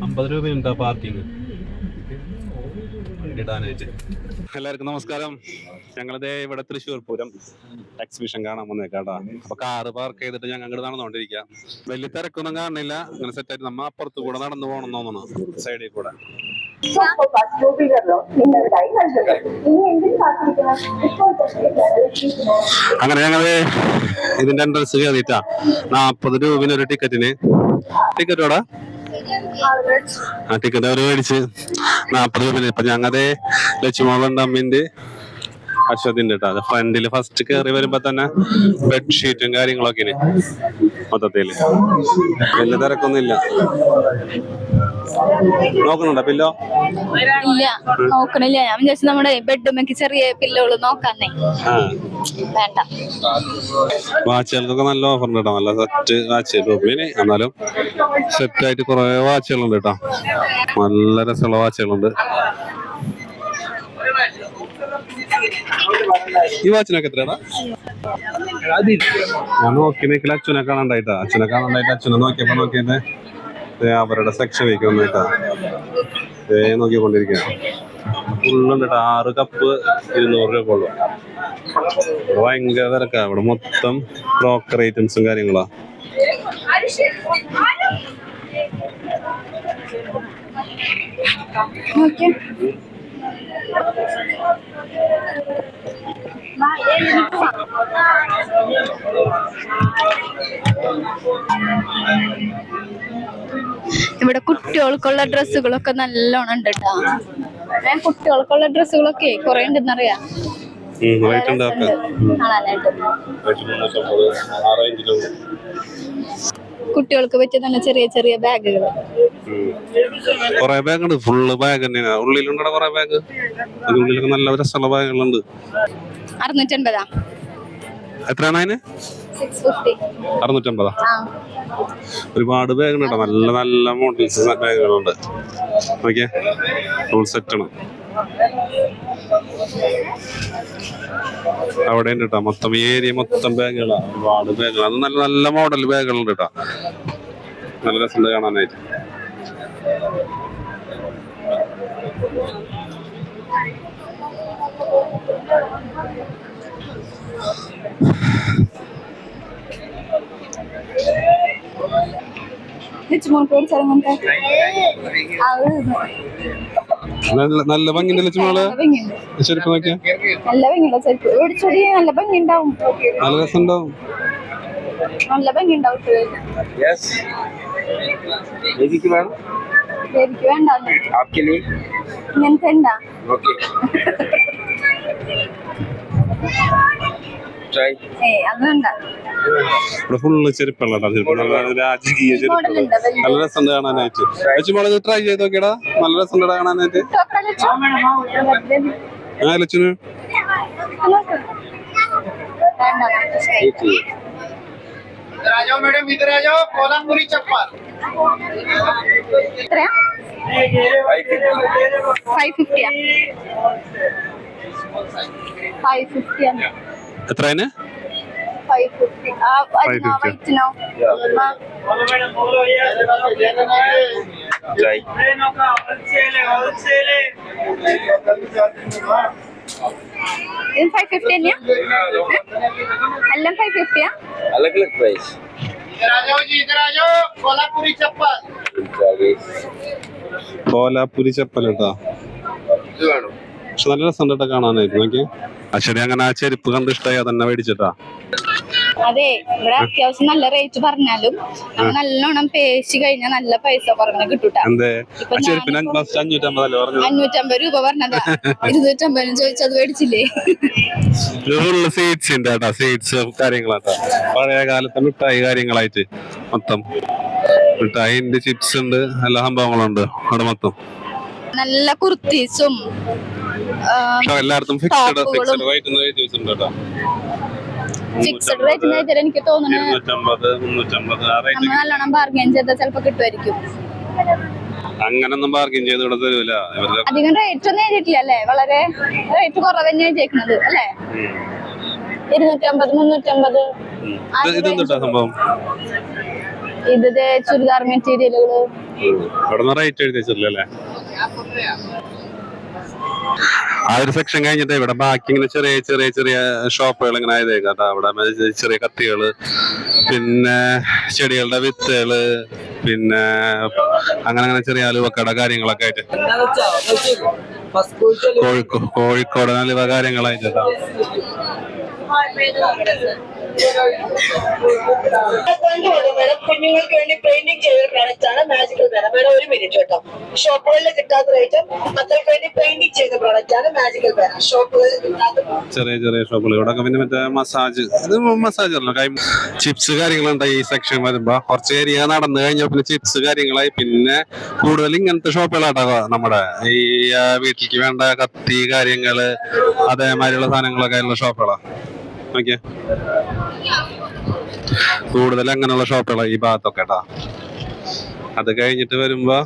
₹50 parking ഇടാനായിട്ട്. എല്ലാവർക്കും നമസ്കാരം. ഞങ്ങളിതേ ഇവിടെ തൃശ്ശൂർ പൂരം എക്സിബിഷൻ കാണാൻ വന്നേക്കാട്ടാ. അപ്പൊ കാറ് പാർക്ക് ചെയ്തിട്ട് ഞങ്ങൾ അങ്ങോട്ട് നടന്നുകൊണ്ടിരിക്കുക. വലിയ തിരക്കൊന്നും കാണുന്നില്ല. ഇങ്ങനെ സെറ്റായിട്ട് നമ്മ അപ്പുറത്ത് കൂടെ നടന്നു പോകണം തോന്നണം, സൈഡിൽ കൂടെ. അങ്ങനെ ഞങ്ങള് ഇതിന്റെ എൻട്രൻസ് കയറിയിട്ടാ. ₹40 ഒരു ടിക്കറ്റിന്. ടിക്കറ്റോടാ ടിക്കറ്റ് അവര് മേടിച്ച് ₹40. ഇപ്പൊ ഞങ്ങതേ ലക്ഷ്മോളുണ്ട്, അമ്മിന്റെ അശ്വതിന്റെ കേട്ടോ. ഫ്രണ്ടില് ഫസ്റ്റ് കയറി വരുമ്പോ തന്നെ ബെഡ്ഷീറ്റും കാര്യങ്ങളൊക്കെ മൊത്തത്തില്. വലിയ തിരക്കൊന്നുമില്ല. നോക്കുന്നുണ്ടോ പില്ലോ? ഇല്ല, നോക്കണില്ല. ഞാൻ വിചാരിച്ചു നമ്മുടെ ബെഡ്മേക്ക് ചെറിയ പില്ലോള് നോക്കാന്നേ. വേണ്ട. വാച്ചുകൾക്കൊക്കെ നല്ല ഓഫർ ഉണ്ട് കേട്ടോ. നല്ല സെറ്റ് വാച്ച് രൂപേന്. എന്നാലും സെറ്റ് ആയിട്ട് കുറെ വാച്ചുകളുണ്ട് കേട്ടോ. നല്ല രസമുള്ള വാച്ചുകളുണ്ട്. ഈ വാച്ചിനൊക്കെ എത്രയാടാ? ഞാൻ നോക്കി നിൽക്കില്ല. അച്ഛനെ കാണണ്ടായിട്ടാ. അച്ഛനെ നോക്കിയിട്ട് അവരുടെ സെക്ഷനിലേക്ക് വന്നിട്ടാ നോക്കിക്കൊണ്ടിരിക്കുക. ഫുള്ളുണ്ട് കേട്ടോ. 6 കപ്പ് ₹200 ഉള്ളു. ഇവിടെ ഭയങ്കര തിരക്കാ. ഇവിടെ മൊത്തം ക്രോക്കറി ഐറ്റംസും കാര്യങ്ങളാ. ഇവിടെ കുട്ടികൾക്കുള്ള ഡ്രസ്സുകളൊക്കെ നല്ലോണം ഉണ്ട് കേട്ടോ. കുട്ടികൾക്കുള്ള ഡ്രസ്സുകളൊക്കെ കുറെ ഉണ്ടെന്നറിയാം. കുട്ടികൾക്ക് പറ്റിയ നല്ല ചെറിയ ചെറിയ ബാഗുകൾ. കൊറേ ബാഗ് ഉണ്ട്. ഫുള്ള് ബാഗ് തന്നെയാണ്. ഉള്ളിലുണ്ട് കൊറേ ബാഗ്. ഉള്ളിലൊക്കെ നല്ല രസമുള്ള ബാഗുകളുണ്ട്. 650. എത്രയാണ് അതിന്? 650. ഒരുപാട് ബാഗുണ്ട് കേട്ടോ. നല്ല നല്ല മോഡൽസ് ബാഗുകളുണ്ട്. ഓക്കെ, ഫുൾ സെറ്റാണ്. അവിടെ ഉണ്ട് കേട്ടോ. മൊത്തം ഏരിയ മൊത്തം ബാഗുകളാണ്. ഒരുപാട് ബാഗുകൾ. അത് നല്ല നല്ല മോഡൽ ബാഗുകളുണ്ട് കേട്ടോ. നല്ല രസമുണ്ട് കാണാനായിട്ട്. നല്ല ഭംഗിയുണ്ടല്ലോ ചുമ്മാ. ചെരുപ്പ് നോക്കിയാ നല്ല ഭംഗിയുള്ള ചെരുപ്പ്. നല്ല ഭംഗി ഉണ്ടാവും. നല്ല രസം ഉണ്ടാവും. നല്ല ഭംഗി ഉണ്ടാവും. ഇങ്ങനത്തെ ഉണ്ടാ? ഇവിടെ ഫുള്ള് ചെരുപ്പുള്ള രാജകീയ ചെരുപ്പുകൾ. നല്ല രസം കാണാനായിട്ട്. ലച്ചുമോള് ട്രൈ ചെയ്ത് നോക്കിയടാ. നല്ല രസം കാണാനായിട്ട്. ലച്ചുന് എത്രയാണ്? 550. In 550 nya? Allam 550 ya? अलग-अलग प्राइस. इधर आ जाओ कोल्हापुरी चप्पल. കോലാപ്പുരി ചപ്പൽ കേട്ടോ. ഇത് വേണോ? പക്ഷെ നല്ല രസം കേട്ടോ കാണാനായിട്ട്. നോക്കിയേ. അശ്വതി അങ്ങനെ ആ ചെരുപ്പ് കണ്ട് ഇഷ്ടമായി അതന്നെ മേടിച്ചിട്ടാ. അതെ, ഇവിടെ അത്യാവശ്യം നല്ല റേറ്റ് പറഞ്ഞാലും നമ്മൾ നല്ലോണം പേശി കഴിഞ്ഞാൽ നല്ല പൈസ കുറഞ്ഞ കിട്ടൂട്ടാ. 550 രൂപ പറഞ്ഞതാ. 250 ചോദിച്ചത് മേടിച്ചില്ലേ? സീറ്റ്സ് കാര്യങ്ങളാട്ടാ. പഴയ കാലത്തെ മിഠായി കാര്യങ്ങളായിട്ട് മൊത്തം മിഠായിന്റെ ചിപ്സ് ഉണ്ട്. എല്ലാ സംഭവങ്ങളുണ്ട് അവിടെ മൊത്തം. നല്ല കുർത്തീസും എല്ലായിടത്തും ഫിക്സഡ് റേറ്റ് കേട്ടോ. ഫിക്സഡ് റേറ്റിന് എനിക്ക് തോന്നുന്നു 250 നല്ലോണം ബാർഗൈൻ ചെയ്താൽ ചിലപ്പോ കിട്ടുമായിരിക്കും. അങ്ങനൊന്നും ബാർഗൈൻ ചെയ്ത് ഇവിടെ തരൂല. അധികം റേറ്റ് ഒന്നും എഴുതിയിട്ടില്ല അല്ലേ? വളരെ റേറ്റ് കുറവ് തന്നെ എഴുതിയേക്കുന്നത് അല്ലേ? 250, 350. ഇതെന്താ സംഭവം? ഇത് ചുരിദാർ മെറ്റീരിയലുകള്. ഇവിടെ റേറ്റ് എഴുതി വെച്ചിട്ടില്ലല്ലേ? ആ ഒരു സെക്ഷൻ കഴിഞ്ഞിട്ട് ഇവിടെ ബാക്കി ഇങ്ങനെ ചെറിയ ചെറിയ ചെറിയ ഷോപ്പുകൾ ഇങ്ങനെ ആയതേക്കാട്ടോ. അവിടെ ചെറിയ കത്തികള്, പിന്നെ ചെടികളുടെ വിത്തുകള്, പിന്നെ അങ്ങനെ ചെറിയ അലുവക്കട കാര്യങ്ങളൊക്കെ ആയിട്ട് കോഴിക്കോട് അലുവ കാര്യങ്ങളായിട്ടാ. മേഡം കുഞ്ഞുങ്ങൾക്ക് വേണ്ടി പെയിന്റിംഗ് ചെയ്ത പ്രോഡക്റ്റ് ആണ് മാജിക്കൽ പേന. മേഡം ഒരു മിനിറ്റ് കേട്ടോ. ഷോപ്പുകളിൽ കിട്ടാത്ത ഐറ്റം മക്കൾക്ക് വേണ്ടി പെയിന്റിംഗ് ചെയ്ത പ്രോഡക്റ്റ് ആണ് മാജിക്കൽ പേന. ഷോപ്പുകളിൽ കിട്ടാത്ത ചെറിയ ചെറിയ ഷോപ്പുകൾ ഇവിടെ. പിന്നെ മറ്റേ മസാജ്, ഇത് മസാജ് അല്ല, ചിപ്സ് കാര്യങ്ങളുണ്ട് ഈ സെക്ഷൻ വരുമ്പോ. കുറച്ച് ഏരിയ നടന്നു കഴിഞ്ഞാൽ പിന്നെ ചിപ്സ് കാര്യങ്ങളായി. പിന്നെ കൂടുതൽ ഇങ്ങനത്തെ ഷോപ്പുകളാട്ടോ നമ്മുടെ ഈ വീട്ടിലേക്ക് വേണ്ട കത്തി കാര്യങ്ങള് അതേമാതിരിയുള്ള സാധനങ്ങളൊക്കെ ഉള്ള ഷോപ്പുകളാ. ഓക്കെ, കൂടുതൽ അങ്ങനെയുള്ള ഷോപ്പുകളാ ഈ ഭാഗത്തൊക്കെ കേട്ടാ. അത് കഴിഞ്ഞിട്ട് വരുമ്പോ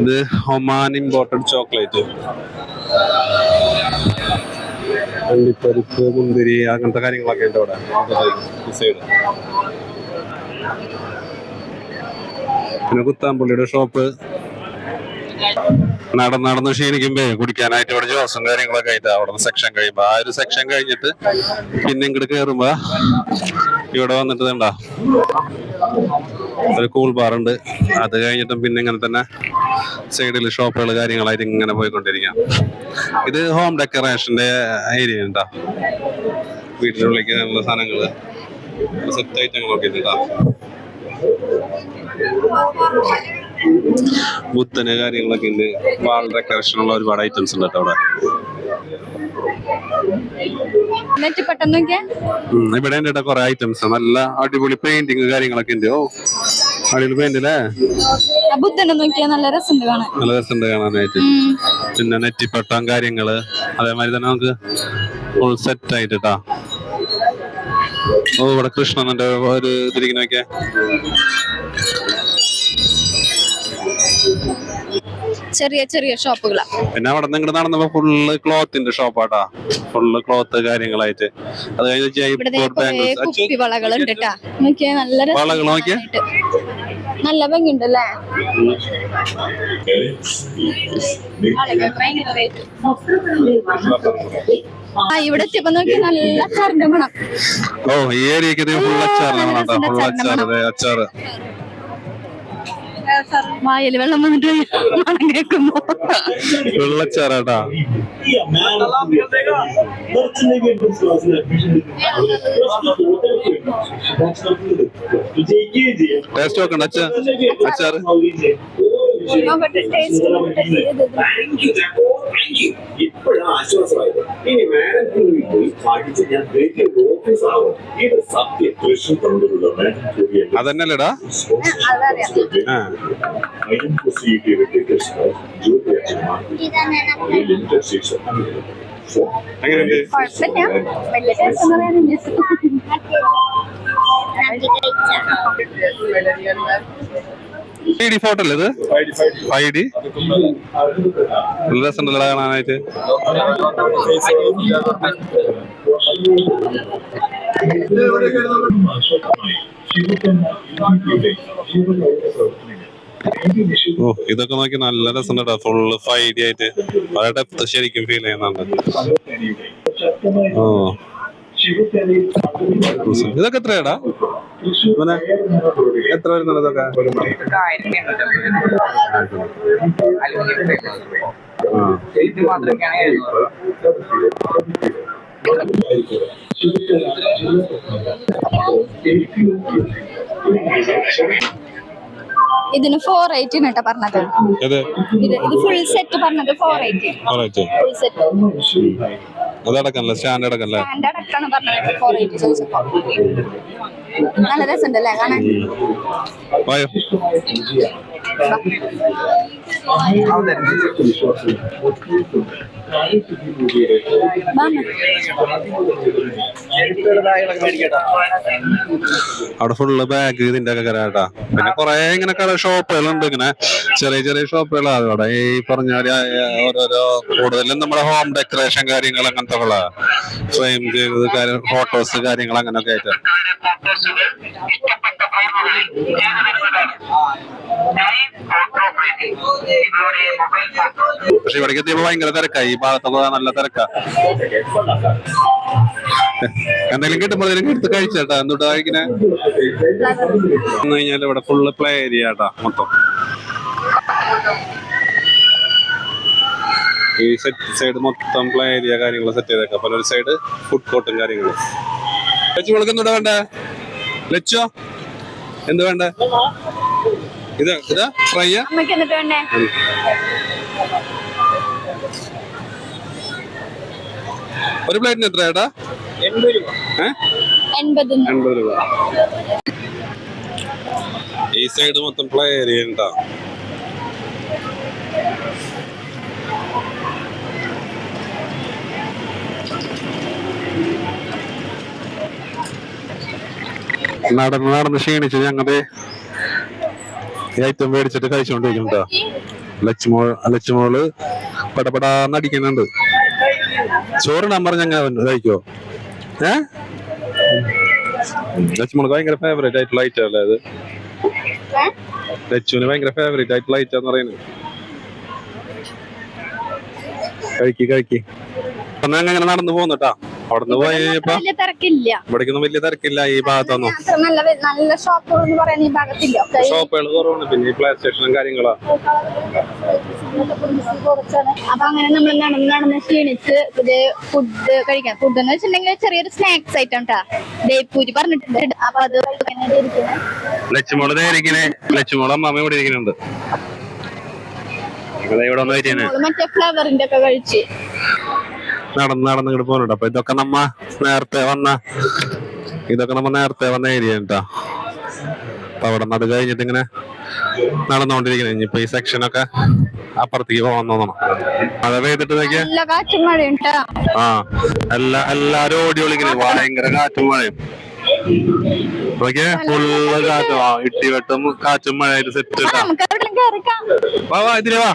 ഇത് ഒമാൻ ഇമ്പോർട്ടഡ് ചോക്ലേറ്റ്, അണ്ടിപ്പരിപ്പ്, മുന്തിരി, അങ്ങനത്തെ കാര്യങ്ങളൊക്കെ ഉണ്ട് ഇവിടെ ഈ സൈഡ്. പിന്നെ കുത്താമ്പുള്ളിയുടെ ഷോപ്പ്. നടന്ന് ക്ഷീണിക്കുമ്പോ കുടിക്കാനായിട്ട് ഇവിടെ ജ്യൂസും കാര്യങ്ങളൊക്കെ ആയിട്ട് അവിടെ സെക്ഷൻ കഴിയുമ്പോ, ആ ഒരു സെക്ഷൻ കഴിഞ്ഞിട്ട് പിന്നെ ഇങ്ങോട്ട് കേറുമ്പോ ഇവിടെ വന്നിട്ട് വേണ്ട ഒരു കൂൾ ബാർ ഉണ്ട്. അത് കഴിഞ്ഞിട്ടും പിന്നെ ഇങ്ങനെ തന്നെ സൈഡിൽ ഷോപ്പുകൾ കാര്യങ്ങളായിട്ട് ഇങ്ങനെ പോയിക്കൊണ്ടിരിക്കാം. ഇത് ഹോം ഡെക്കറേഷന്റെ ഏരിയ ഉണ്ടാ. വീട്ടിനുള്ളിലേക്ക് നല്ല സാധനങ്ങള് സെറ്റ് ഐറ്റങ്ങളൊക്കെ ഉണ്ടാ. ബുദ്ധന് കാര്യങ്ങളൊക്കെ ഉണ്ട്. വാൾ ഡെക്കറേഷനുള്ള ഒരുപാട് ഐറ്റംസ് ഉണ്ട് കേട്ടോ അവിടെ. ഇവിടെ ഉണ്ട് കുറെ ഐറ്റംസ്. നല്ല അടിപൊളി പെയിന്റിങ് കാര്യങ്ങളൊക്കെ ഉണ്ട്. ഓ, അടിപൊളി പെയിന്റ് അല്ലേ? നല്ല രസമുണ്ട് കാണാനായിട്ട്. പിന്നെ നെറ്റിപ്പട്ടം കാര്യങ്ങള് അതേമാതിരി തന്നെ നമുക്ക് ഫുൾ സെറ്റ് ആയിട്ട് ട്ടാ. ഓ, ഇവിടെ കൃഷ്ണന്റെ ഒരു ഇതിരിക്കുന്നൊക്കെ. ചെറിയ ചെറിയ ഷോപ്പുകളാ. പിന്നെ അവിടെ നിന്ന് ഇങ്ങോട്ട് നടന്നപ്പോ ഫുള്ള് ക്ലോത്തിന്റെ ഷോപ്പാട്ടാ. ഫുള്ള് ക്ലോത്ത് കാര്യങ്ങളായിട്ട്. അത് കഴിഞ്ഞ് വളകളുണ്ട് ട്ടാ. നല്ല വളകൾ നോക്കിയ നല്ല ഭംഗിയുണ്ടല്ലേ? ഇവിടെ എത്തിയപ്പോ നോക്കി നല്ല അച്ചാറിന്റെ മണം. ഓ, ഈ ഏരിയക്ക് ഫുൾ അച്ചാറാണ് കേട്ടോ. ഫുൾ അച്ചാറ്, അച്ചാറ്. വായല് വെള്ളം വന്നിട്ട് മണം കേൾക്കുന്നു. വെള്ളച്ചാറാട്ടാ. ടേസ്റ്റ് നോക്കണ്ട അച്ചാറ്. ഇപ്പോഴാണ് ആശ്വാസമായത്. ഇനി മാഡത്തിന് പോയി പഠിച്ച് ഞാൻ വലിയ ഓഫീസ് ആവും. ഇത് സത്യം തൃശ്ശൂർ തമ്മിലുള്ള മാഡം അതന്നെല്ലേടാ. ഫോട്ടോ അല്ലേ ഇത്? 5D നല്ല രസമുണ്ടല്ലോ കാണാനായിട്ട്. ഓ, ഇതൊക്കെ നോക്കി നല്ല രസമുണ്ട്. ഫുള്ള് 5D ആയിട്ട് വളരെ ഡെപ്ത് ശരിക്കും ഫീൽ ചെയ്യുന്നുണ്ട്. ഓ, ഇതൊക്കെ എത്രയാടാ? എത്ര വരുന്നുണ്ട് ഇതൊക്കെ? ഇതിന് 480 കേട്ടോ പറഞ്ഞത്. ഇത് ഫുൾ സെറ്റ് പറഞ്ഞത് 480. ഫുൾ സെറ്റ് അതടക്കല്ലേ? സ്റ്റാൻഡേർഡ് അടക്കല്ലേ? സ്റ്റാൻഡേർഡ് അടക്കാണ് പറഞ്ഞത്. 480 ചോദിച്ചപ്പോ നല്ല രസമുണ്ടല്ലേ കാണാൻ? അവിടെ ഫുള്ള് ബാഗ് ഇതിന്റെ ഒക്കെ കരാട്ടാ. പിന്നെ കൊറേ ഇങ്ങനെ കട ഷോപ്പുകളുണ്ട്, ഇങ്ങനെ ചെറിയ ചെറിയ ഷോപ്പുകളാണ് അവിടെ. ഈ പറഞ്ഞ ഓരോരോ കൂടുതലും നമ്മുടെ ഹോം ഡെക്കറേഷൻ കാര്യങ്ങൾ അങ്ങനത്തെ ഫ്രെയിം ചെയ്തത് ഫോട്ടോസ് കാര്യങ്ങൾ അങ്ങനെയൊക്കെ ആയിട്ട്. പക്ഷെ ഇവിടേക്ക് എത്തിയപ്പോ ഭയങ്കര തിരക്കായി. ഈ ഭാഗത്തൊക്കെ നല്ല തിരക്കാ. എന്തെങ്കിലും കിട്ടുമ്പോഴേക്കും എടുത്ത് കഴിച്ചേട്ടാ. എന്തുട്ടാ കഴിക്കണേ വന്നു കഴിഞ്ഞാൽ ഇവിടെ ഫുള്ള് പ്ലേ ഏരിയ ആട്ടാ മൊത്തം. ഈ സൈഡ് മൊത്തം പ്ലേ ഏരിയ കാര്യങ്ങൾ സെറ്റ് ചെയ്തേക്കാം. പല ഒരു സൈഡ് ഫുഡ് കോർട്ടും കാര്യങ്ങളും. ലച്ചുകൾക്ക് എന്തുടാ വേണ്ടേ? ലച്ചോ എന്ത് വേണ്ടേ? ഇതാ ഫ്രൈയാ? ഒരു പ്ലേറ്റിന് എത്ര ചേട്ടാ? 80 രൂപ. ഈ സൈഡ് മൊത്തം പ്ലേ ഏരിയ ഉണ്ടാ. നടന്ന് ക്ഷീണിച്ച് ഞങ്ങള് ഈ ഐറ്റം മേടിച്ചിട്ട് കഴിച്ചോണ്ടിരിക്കുന്നുണ്ടോ. ലച്ചുമോള് പടപടാന്നടിക്കുന്നുണ്ട്. ചോറിടാൻ പറഞ്ഞ കഴിക്കോ? ലച്ചുമോൾക്ക് ഭയങ്കര ഫേവറേറ്റ് ആയിട്ടുള്ള ഐറ്റം അല്ലേ അത്? ലച്ചുവിന് ഭയങ്കര ഫേവറേറ്റ് ആയിട്ടുള്ള ഐറ്റം എന്ന് പറയുന്നത്. കഴിക്കി അപ്പൊ ഞങ്ങൾ ഇങ്ങനെ നടന്നു പോകുന്നുട്ടാ. അവിടുന്ന് പോയപ്പോ ഇവിടേക്കൊന്നും വലിയ തിരക്കില്ല. ഈ ഭാഗത്തൊന്നും നല്ല ഷോപ്പുകൾ കുറവാണ്. പിന്നെ ഈ പ്ലേ സ്റ്റേഷനും കാര്യങ്ങളാ. അപ്പൊ അങ്ങനെ നമ്മൾ നടന്ന് ക്ഷീണിച്ച് ഫുഡ് കഴിക്കാം. ഫുഡ് എന്ന് വെച്ചിട്ടുണ്ടെങ്കിൽ ചെറിയൊരു സ്നാക്സ് ഐറ്റം ട്ടാ. ദേപ്പൂരി പറഞ്ഞിട്ടുണ്ട്. അപ്പൊ അത് ലച്ചുമോള് അമ്മ ഇവിടെ ഇരിക്കുന്നുണ്ട്. മറ്റേ ഫ്ലവറിന്റെ ഒക്കെ കഴിച്ച് നടന്ന് ഇങ്ങോട്ട് പോകുന്നുണ്ട്. അപ്പൊ ഇതൊക്കെ നമ്മ നേരത്തെ വന്ന ഏരിയ കേട്ടാ. അപ്പൊ അവിടെ നിന്ന് അത് കഴിഞ്ഞിട്ട് ഇങ്ങനെ നടന്നുകൊണ്ടിരിക്കുന്നത്. ഇനിയിപ്പോ ഈ സെക്ഷനൊക്കെ അപ്പുറത്തേക്ക് പോകാൻ തോന്നണം. മഴ പെയ്തിട്ട് നോക്കിയാ എല്ലാരും ഓടി വിളിക്കുന്നത്. ഭയങ്കര കാറ്റും മഴയും. നോക്കിയേ ഫുള്ള് കാറ്റും ഇട്ടിവെട്ടും കാറ്റും മഴയായിട്ട് സെറ്റ്. ഇതിലേ വാ.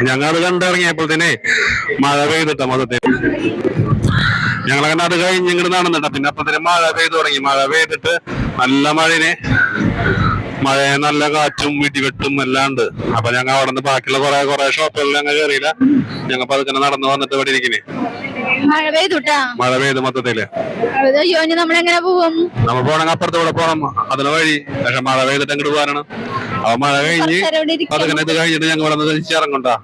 ഞങ്ങളത് കണ്ടിറങ്ങിയപ്പോഴത്തേനെ മഴ പെയ്തിട്ട മൊത്തത്തിൽ. ഞങ്ങളങ്ങനെ അത് കഴിഞ്ഞ് ഇങ്ങോട്ട് നടന്നിട്ട. പിന്നെ അപ്പത്തിന് മഴ പെയ്തു തുടങ്ങി. മഴ പെയ്തിട്ട് നല്ല മഴയെ നല്ല കാറ്റും ഇടിവെട്ടും എല്ലാം ഉണ്ട്. അപ്പൊ ഞങ്ങൾ അവിടെ നിന്ന് ബാക്കിയുള്ള കുറെ ഷോപ്പുകളിൽ ഞങ്ങൾ കയറിയില്ല. ഞങ്ങൾ പതുക്കെ നടന്ന് വന്നിട്ട് ഇവിടെ ഇരിക്കണേ. മഴ പെയ്തു മൊത്തത്തില്. നമ്മൾ പോണെങ്കിൽ അപ്പുറത്തൂടെ പോണം. അതിന് വഴി. പക്ഷെ മഴ പെയ്തിട്ട് അങ്ങോട്ട് പോകാനാണ്. അപ്പൊ മഴ കഴിഞ്ഞ് പതുക്കെ ഇത് കഴിഞ്ഞിട്ട് ഞങ്ങൾ ഇവിടെ നിന്ന് തിരിച്ചിറങ്ങണ്ടാ.